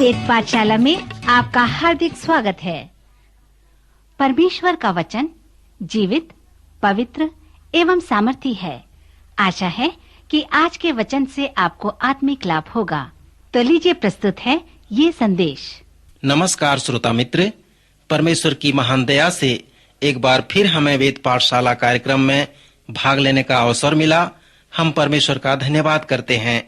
वेद पाठशाला में आपका हार्दिक स्वागत है। परमेश्वर का वचन जीवित, पवित्र एवं सामर्थी है। आशा है कि आज के वचन से आपको आत्मिक लाभ होगा। तो लीजिए प्रस्तुत है ये संदेश। नमस्कार श्रोता मित्र, परमेश्वर की महान दया से एक बार फिर हमें वेद पाठशाला कार्यक्रम में भाग लेने का अवसर मिला। हम परमेश्वर का धन्यवाद करते हैं।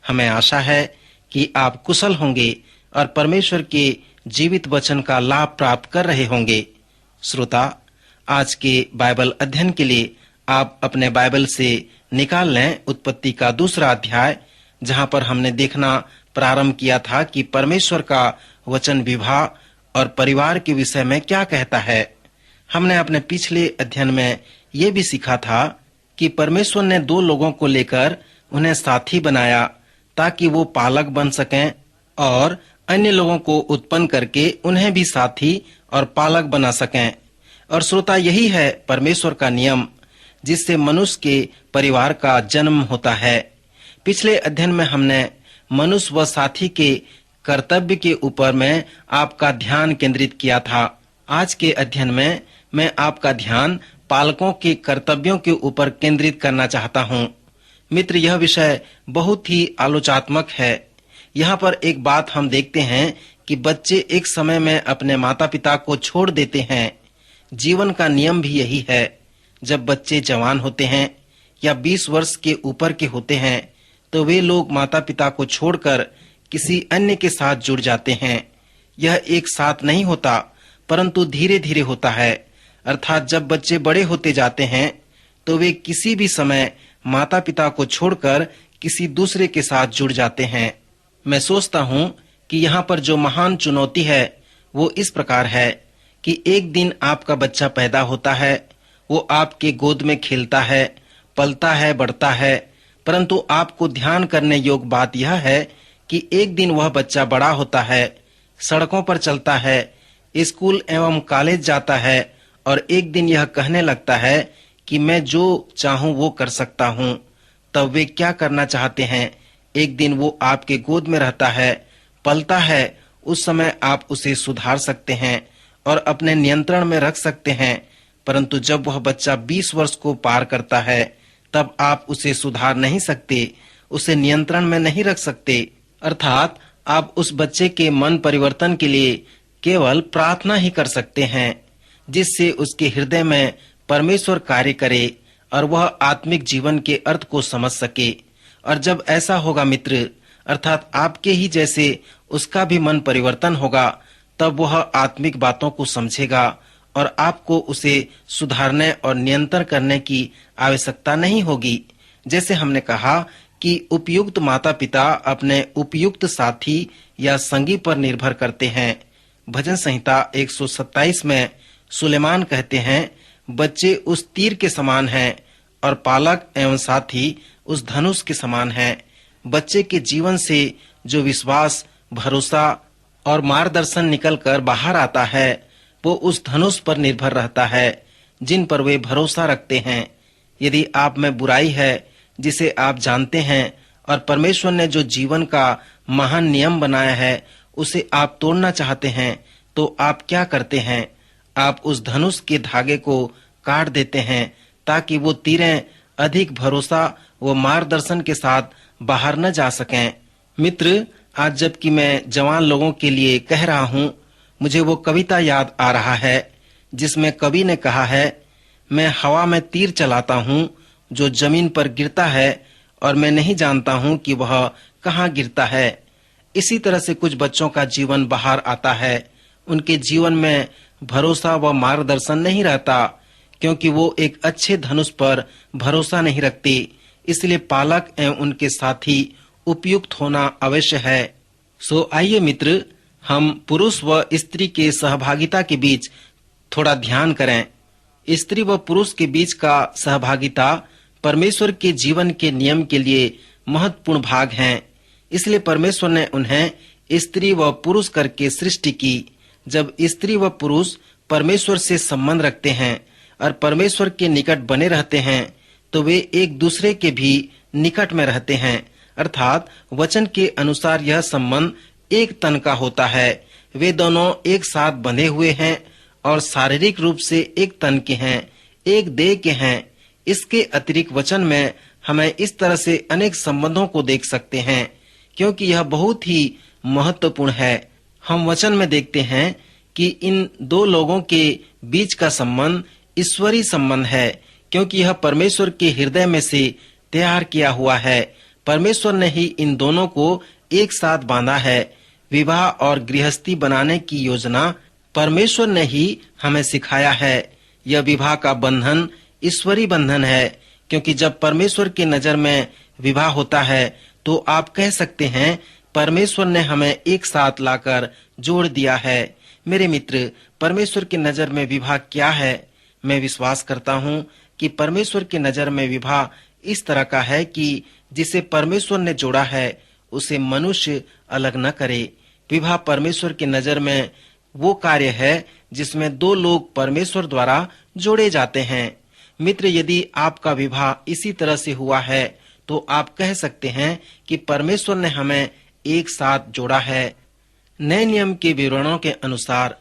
हमें आशा है कि आप कुशल होंगे और परमेश्वर के जीवित वचन का लाभ प्राप्त कर रहे होंगे। श्रोता, आज के बाइबल अध्ययन के लिए आप अपने बाइबल से निकाल लें उत्पत्ति का 2 अध्याय, जहां पर हमने देखना प्रारंभ किया था कि परमेश्वर का वचन विवाह और परिवार के विषय में क्या कहता है। हमने अपने पिछले अध्ययन में ये भी सीखा था कि परमेश्वर ने 2 लोगों को लेकर उन्हें साथी बनाया ताकि वो पालक बन सकें और अन्य लोगों को उत्पन्न करके उन्हें भी साथी और पालक बना सकें। और श्रोता, यही है परमेश्वर का नियम जिससे मनुष्य के परिवार का जन्म होता है। पिछले अध्ययन में हमने मनुष्य व साथी के कर्तव्य के ऊपर में आपका ध्यान केंद्रित किया था। आज के अध्ययन में मैं आपका ध्यान पालकों के कर्तव्यों के ऊपर केंद्रित करना चाहता हूँ। मित्र, यह विषय बहुत ही आलोचनात्मक है। यहाँ पर एक बात हम देखते हैं कि बच्चे एक समय में अपने माता पिता को छोड़ देते हैं। जीवन का नियम भी यही है। जब बच्चे जवान होते हैं या 20 वर्ष के ऊपर के होते हैं तो वे लोग माता पिता को छोड़कर किसी अन्य के साथ जुड़ जाते हैं। यह एक साथ नहीं होता, परंतु धीरे धीरे होता है। अर्थात जब बच्चे बड़े होते जाते हैं तो वे किसी भी समय माता पिता को छोड़कर किसी दूसरे के साथ जुड़ जाते हैं। मैं सोचता हूँ कि यहाँ पर जो महान चुनौती है वो इस प्रकार है कि एक दिन आपका बच्चा पैदा होता है, वो आपके गोद में खेलता है, पलता है, बढ़ता है, परंतु आपको ध्यान करने योग्य बात यह है कि एक दिन वह बच्चा बड़ा होता है, सड़कों पर चलता है, स्कूल एवं कॉलेज जाता है और एक दिन यह कहने लगता है कि मैं जो चाहूं वो कर सकता हूं। तब वे क्या करना चाहते हैं? एक दिन वो आपके गोद में रहता है, पलता है। उस समय आप उसे सुधार सकते हैं और अपने नियंत्रण में रख सकते हैं, परंतु जब वह बच्चा 20 वर्ष को पार करता है तब आप उसे सुधार नहीं सकते, उसे नियंत्रण में नहीं रख सकते। अर्थात आप उस बच्चे के मन परिवर्तन के लिए केवल प्रार्थना ही कर सकते हैं, जिससे उसके हृदय में परमेश्वर कार्य करे और वह आत्मिक जीवन के अर्थ को समझ सके। और जब ऐसा होगा मित्र, अर्थात आपके ही जैसे उसका भी मन परिवर्तन होगा, तब वह आत्मिक बातों को समझेगा और आपको उसे सुधारने और नियंत्रण करने की आवश्यकता नहीं होगी। जैसे हमने कहा कि उपयुक्त माता पिता अपने उपयुक्त साथी या संगी पर निर्भर करते हैं। भजन संहिता 127 में सुलेमान कहते हैं, बच्चे उस तीर के समान हैं और पालक एवं साथी उस धनुष के समान हैं। बच्चे के जीवन से जो विश्वास, भरोसा और मार्गदर्शन निकलकर बाहर आता है वो उस धनुष पर निर्भर रहता है जिन पर वे भरोसा रखते हैं। यदि आप में बुराई है जिसे आप जानते हैं और परमेश्वर ने जो जीवन का महान नियम बनाया है उसे आप तोड़ना चाहते हैं, तो आप क्या करते हैं? आप उस धनुष के धागे को काट देते हैं ताकि वो तीरें अधिक भरोसा व मार्गदर्शन के साथ बाहर न जा सकें। मित्र, आज जबकि मैं जवान लोगों के लिए कह रहा हूँ, मुझे वो कविता याद आ रहा है जिसमें कवि ने कहा है, मैं हवा में तीर चलाता हूँ जो जमीन पर गिरता है और मैं नहीं जानता हूँ कि वह कहाँ गिरता है। इसी तरह से कुछ बच्चों का जीवन बाहर आता है। उनके जीवन में भरोसा व मार्गदर्शन नहीं रहता क्योंकि वो एक अच्छे धनुष पर भरोसा नहीं रखते। इसलिए पालक एवं उनके साथी उपयुक्त होना अवश्य है। सो आइए मित्र, हम पुरुष व स्त्री के सहभागिता के बीच थोड़ा ध्यान करें। स्त्री व पुरुष के बीच का सहभागिता परमेश्वर के जीवन के नियम के लिए महत्वपूर्ण भाग है। इसलिए परमेश्वर ने उन्हें स्त्री व पुरुष करके सृष्टि की। जब स्त्री व पुरुष परमेश्वर से संबंध रखते हैं और परमेश्वर के निकट बने रहते हैं तो वे एक दूसरे के भी निकट में रहते हैं। अर्थात वचन के अनुसार यह संबंध एक तन का होता है। वे दोनों एक साथ बंधे हुए हैं और शारीरिक रूप से एक तन के हैं, एक देह के हैं। इसके अतिरिक्त वचन में हमें इस तरह से अनेक संबंधों को देख सकते हैं, क्योंकि यह बहुत ही महत्वपूर्ण है। हम वचन में देखते हैं कि इन दो लोगों के बीच का संबंध ईश्वरीय संबंध है, क्योंकि यह परमेश्वर के हृदय में से तैयार किया हुआ है। परमेश्वर ने ही इन दोनों को एक साथ बांधा है। विवाह और गृहस्थी बनाने की योजना परमेश्वर ने ही हमें सिखाया है। यह विवाह का बंधन ईश्वरीय बंधन है, क्योंकि जब परमेश्वर की नजर में विवाह होता है तो आप कह सकते हैं परमेश्वर ने हमें एक साथ लाकर जोड़ दिया है। मेरे मित्र, परमेश्वर की नजर में विवाह क्या है? मैं विश्वास करता हूँ कि परमेश्वर की नजर में विवाह इस तरह का है कि जिसे परमेश्वर ने जोड़ा है उसे मनुष्य अलग न करे। विवाह परमेश्वर की नजर में वो कार्य है जिसमें दो लोग परमेश्वर द्वारा जोड़े जाते हैं। मित्र, यदि आपका विवाह इसी तरह से हुआ है तो आप कह सकते हैं कि परमेश्वर ने हमें एक साथ जोड़ा है। नए नियम के विवरणों के अनुसार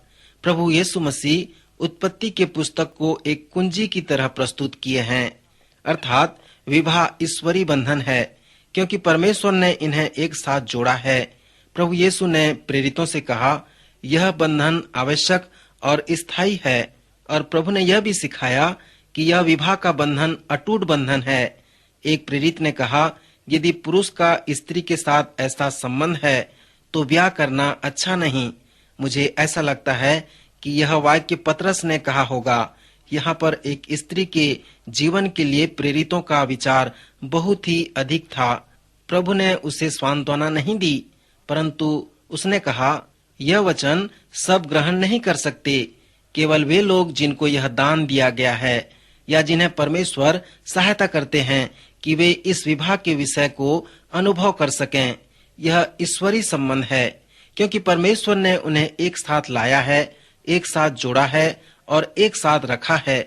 प्रभु यीशु मसीह उत्पत्ति के पुस्तक को एक कुंजी की तरह प्रस्तुत किए हैं, अर्थात विवाह ईश्वरीय बंधन है, क्योंकि परमेश्वर ने इन्हें एक साथ जोड़ा है। प्रभु यीशु ने प्रेरितों से कहा, यह बंधन आवश्यक और स्थायी है, और प्रभु ने यह भी सिखाया कि यह विवाह का बंधन अटूट बंधन है। एक प्रेरित ने कहा, यदि पुरुष का स्त्री के साथ ऐसा संबंध है तो ब्याह करना अच्छा नहीं। मुझे ऐसा लगता है कि यह वाक्य पतरस ने कहा होगा। यहाँ पर एक स्त्री के जीवन के लिए प्रेरितों का विचार बहुत ही अधिक था। प्रभु ने उसे सांत्वना नहीं दी, परंतु उसने कहा, यह वचन सब ग्रहण नहीं कर सकते, केवल वे लोग जिनको यह दान दिया गया है या जिन्हें परमेश्वर सहायता करते हैं कि वे इस विवाह के विषय को अनुभव कर सकें। यह ईश्वरीय संबंध है, क्योंकि परमेश्वर ने उन्हें एक साथ लाया है, एक साथ जोड़ा है और एक साथ रखा है।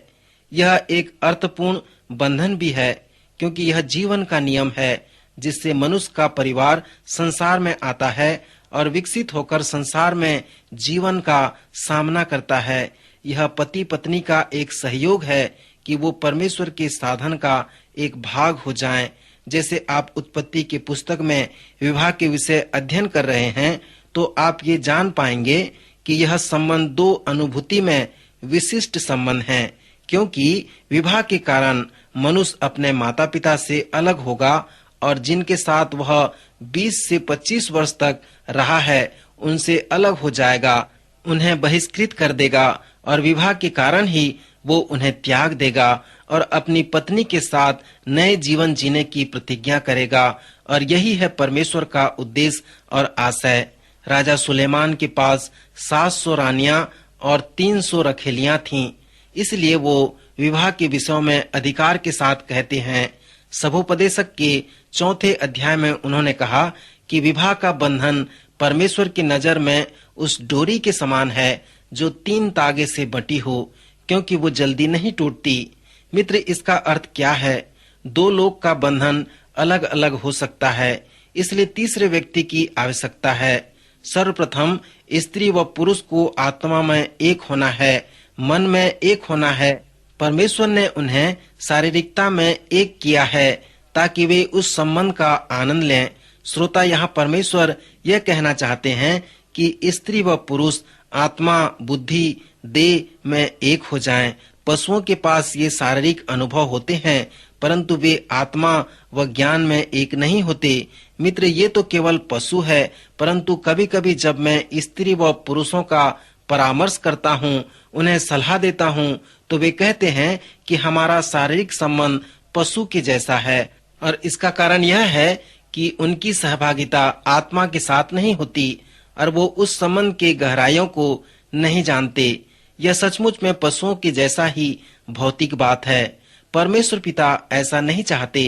यह एक अर्थपूर्ण बंधन भी है, क्योंकि यह जीवन का नियम है जिससे मनुष्य का परिवार संसार में आता है और विकसित होकर संसार में जीवन का सामना करता है। यह पति पत्नी का एक सहयोग है कि वो परमेश्वर के साधन का एक भाग हो जाएं। जैसे आप उत्पत्ति की पुस्तक में विवाह के विषय अध्ययन कर रहे हैं तो आप ये जान पाएंगे कि यह संबंध दो अनुभूति में विशिष्ट संबंध है, क्योंकि विवाह के कारण मनुष्य अपने माता पिता से अलग होगा और जिनके साथ वह 20 से 25 वर्ष तक रहा है उनसे अलग हो जाएगा, उन्हें बहिष्कृत कर देगा और विवाह के कारण ही वो उन्हें त्याग देगा और अपनी पत्नी के साथ नए जीवन जीने की प्रतिज्ञा करेगा। और यही है परमेश्वर का उद्देश्य और आशय। राजा सुलेमान के पास 700 रानियां और 300 रखेलियां थीं, इसलिए वो विवाह के विषयों में अधिकार के साथ कहते हैं। सभोपदेशक के 4 अध्याय में उन्होंने कहा कि विवाह का बंधन परमेश्वर की नजर में उस डोरी के समान है जो 3 तागे से बटी हो, क्योंकि वो जल्दी नहीं टूटती। मित्र, इसका अर्थ क्या है? दो लोग का बंधन अलग अलग हो सकता है, इसलिए तीसरे व्यक्ति की आवश्यकता है। सर्वप्रथम स्त्री व पुरुष को आत्मा में एक होना है, मन में एक होना है। परमेश्वर ने उन्हें शारीरिकता में एक किया है ताकि वे उस संबंध का आनंद लें। श्रोता, यहाँ परमेश्वर यह कहना चाहते हैं कि स्त्री व पुरुष आत्मा, बुद्धि, देह में एक हो जाएं। पशुओं के पास ये शारीरिक अनुभव होते हैं, परंतु वे आत्मा व ज्ञान में एक नहीं होते। मित्र, ये तो केवल पशु है, परंतु कभी कभी जब मैं स्त्री व पुरुषों का परामर्श करता हूँ, उन्हें सलाह देता हूँ, तो वे कहते हैं कि हमारा शारीरिक संबंध पशु के जैसा है, और इसका कारण यह है कि उनकी सहभागिता आत्मा के साथ नहीं होती और वो उस संबंध के गहराइयों को नहीं जानते। यह सचमुच में पशुओं के जैसा ही भौतिक बात है। परमेश्वर पिता ऐसा नहीं चाहते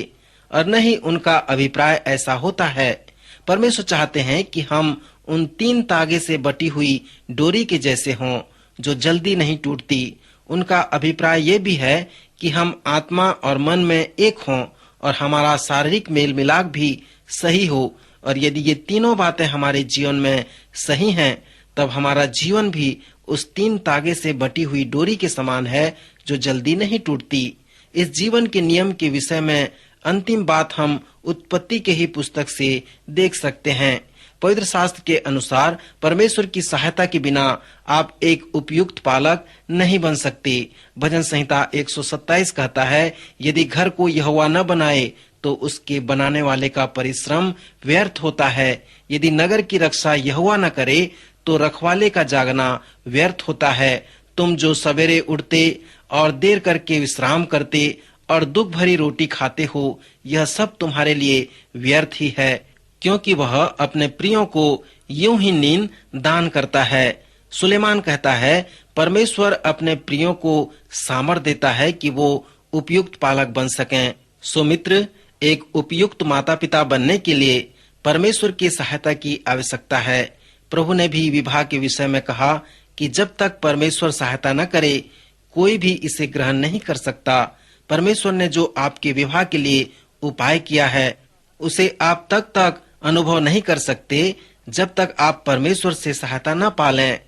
और न ही उनका अभिप्राय ऐसा होता है। परमेश्वर चाहते हैं कि हम उन 3 तागे से बटी हुई डोरी के जैसे हों जो जल्दी नहीं टूटती। उनका अभिप्राय ये भी है कि हम आत्मा और मन में एक हों और हमारा शारीरिक मेल मिलाप भी सही हो और यदि ये तीनों बातें हमारे जीवन में सही हैं, तब हमारा जीवन भी उस 3 तागे से बटी हुई डोरी के समान है जो जल्दी नहीं टूटती। इस जीवन के नियम के विषय में अंतिम बात हम उत्पत्ति के ही पुस्तक से देख सकते हैं। पवित्र शास्त्र के अनुसार परमेश्वर की सहायता के बिना आप एक उपयुक्त पालक नहीं बन सकते। भजन संहिता 127 कहता है, यदि घर को यहोवा न बनाए तो उसके बनाने वाले का परिश्रम व्यर्थ होता है। यदि नगर की रक्षा यहोवा न करे तो रखवाले का जागना व्यर्थ होता है। तुम जो सवेरे उठते और देर करके विश्राम करते और दुख भरी रोटी खाते हो, यह सब तुम्हारे लिए व्यर्थ ही है, क्योंकि वह अपने प्रियों को यूं ही नींद दान करता है। सुलेमान कहता है, परमेश्वर अपने प्रियों को सामर्थ देता है कि वो उपयुक्त पालक बन सकें। सो मित्र, एक उपयुक्त माता पिता बनने के लिए परमेश्वर की सहायता की आवश्यकता है। प्रभु ने भी विवाह के विषय में कहा कि जब तक परमेश्वर सहायता न करे, कोई भी इसे ग्रहण नहीं कर सकता। परमेश्वर ने जो आपके विवाह के लिए उपाय किया है, उसे आप तक अनुभव नहीं कर सकते जब तक आप परमेश्वर से सहायता न पालें।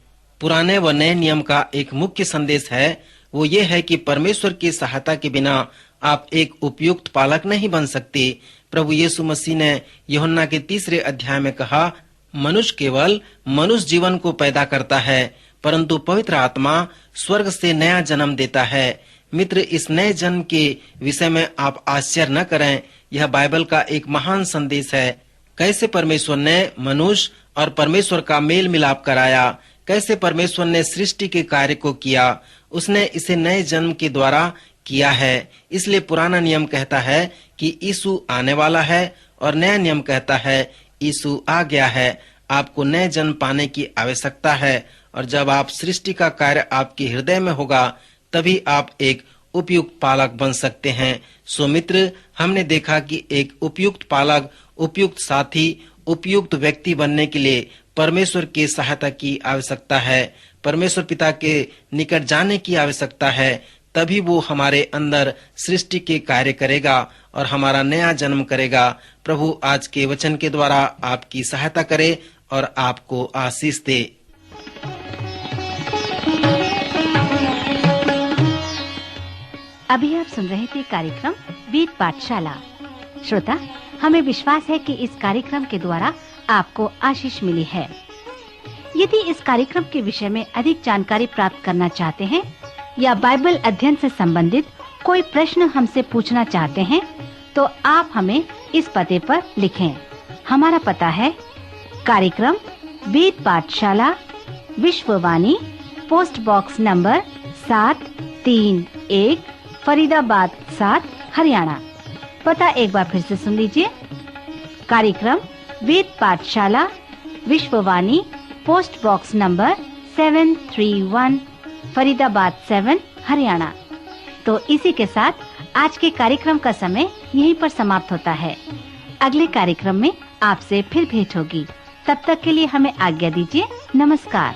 पुराने व नए नियम का एक मुख्य संदेश है, वो ये है कि परमेश्वर की सहायता के बिना आप एक उपयुक्त पालक नहीं बन सकते। प्रभु यीशु मसीह ने यूहन्ना के 3 अध्याय में कहा, मनुष्य केवल मनुष्य जीवन को पैदा करता है, परंतु पवित्र आत्मा स्वर्ग से नया जन्म देता है। मित्र, इस नए जन्म के विषय में आप आश्चर्य न करें, यह बाइबल का एक महान संदेश है। कैसे परमेश्वर ने मनुष्य और परमेश्वर का मेल मिलाप कराया, कैसे परमेश्वर ने सृष्टि के कार्य को किया, उसने इसे नए जन्म के द्वारा किया है। इसलिए पुराना नियम कहता है कि यीशु आने वाला है और नया नियम कहता है यीशु आ गया है। आपको नए जन्म पाने की आवश्यकता है और जब आप सृष्टि का कार्य आपके हृदय में होगा, तभी आप एक उपयुक्त पालक बन सकते हैं। सो मित्र, हमने देखा कि एक उपयुक्त पालक, उपयुक्त साथी, उपयुक्त व्यक्ति बनने के लिए परमेश्वर की सहायता की आवश्यकता है। परमेश्वर पिता के निकट जाने की आवश्यकता है, तभी वो हमारे अंदर सृष्टि के कार्य करेगा और हमारा नया जन्म करेगा। प्रभु आज के वचन के द्वारा आपकी सहायता करे और आपको आशीष दे। अभी आप सुन रहे थे कार्यक्रम वेद पाठशाला। श्रोता, हमें विश्वास है कि इस कार्यक्रम के द्वारा आपको आशीष मिली है। यदि इस कार्यक्रम के विषय में अधिक जानकारी प्राप्त करना चाहते हैं या बाइबल अध्ययन से संबंधित कोई प्रश्न हमसे पूछना चाहते हैं, तो आप हमें इस पते पर लिखें। हमारा पता है कार्यक्रम Ved Pathshala, Vishwavani, post box number 731, Faridabad 7, Haryana. पता एक बार फिर से सुन लीजिए। कार्यक्रम Ved Pathshala, Vishwavani, post box number 731, Faridabad 7, Haryana. तो इसी के साथ आज के कार्यक्रम का समय यहीं पर समाप्त होता है। अगले कार्यक्रम में आपसे फिर भेंट होगी। तब तक के लिए हमें आज्ञा दीजिए। नमस्कार।